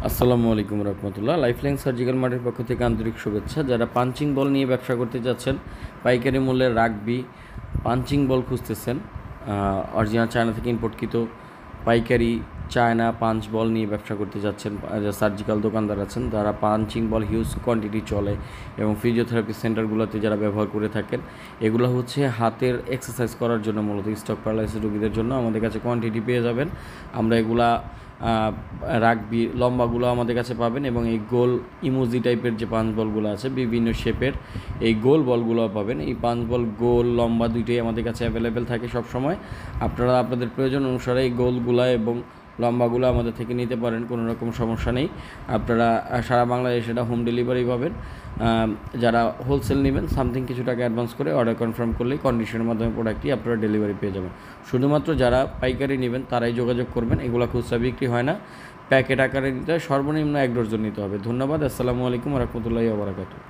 আসসালামু আলাইকুম রহমতুল্লাহ। Lifeline surgical মার্টের পক্ষ থেকে আন্তরিক শুভেচ্ছা। যারা পাঞ্চিং বল নিয়ে ব্যবসা করতে যাচ্ছেন, পাইকারি মূল্যে রাগবি পাঞ্চিং বল খুঁজতেছেন, অরিজিনাল চায়না থেকে ইম্পোর্টকৃত পাইকারি চায়না পাঞ্চ বল নিয়ে ব্যবসা করতে যাচ্ছেন, সার্জিক্যাল দোকানদার আছেন যারা পাঞ্চিং বল হিউজ কোয়ান্টিটি চলে এবং ফিজিওথেরাপি সেন্টারগুলোতে যারা ব্যবহার করে থাকেন। এগুলো হচ্ছে হাতের এক্সারসাইজ করার জন্য, মূলত স্ট্রোক প্যারালাইসিস রোগীদের জন্য আমাদের কাছে কোয়ান্টিটি পেয়ে যাবেন। আমরা এগুলা রাগবি লম্বাগুলো আমাদের কাছে পাবেন এবং এই গোল ইমোজি টাইপের যে পাঞ্চ বলগুলো আছে বিভিন্ন শেপের, এই গোল বলগুলো পাবেন। এই পাঞ্চ বল গোল লম্বা দুইটাই আমাদের কাছে অ্যাভেলেবেল থাকে সব সময়। আপনারা আপনাদের প্রয়োজন অনুসারে এই গোলগুলো এবং লম্বাগুলো আমাদের থেকে নিতে পারেন, কোনো রকম সমস্যা নেই। আপনারা সারা বাংলাদেশে এটা হোম ডেলিভারি পাবেন। যারা হোলসেল নেবেন সামথিং কিছু টাকা অ্যাডভান্স করে অর্ডার কনফার্ম করলেই কন্ডিশনের মাধ্যমে প্রোডাক্টটি আপনারা ডেলিভারি পেয়ে যাবেন। শুধুমাত্র যারা পাইকারি নেবেন তারাই যোগাযোগ করবেন। এগুলো খুচরা বিক্রি হয় না, প্যাকেট আকারে নিতে হয়, সর্বনিম্ন 1 ডজন নিতে হবে। ধন্যবাদ। আসসালামু আলাইকুম রহমতুল্লাহি ওয়া বারাকাতুহু।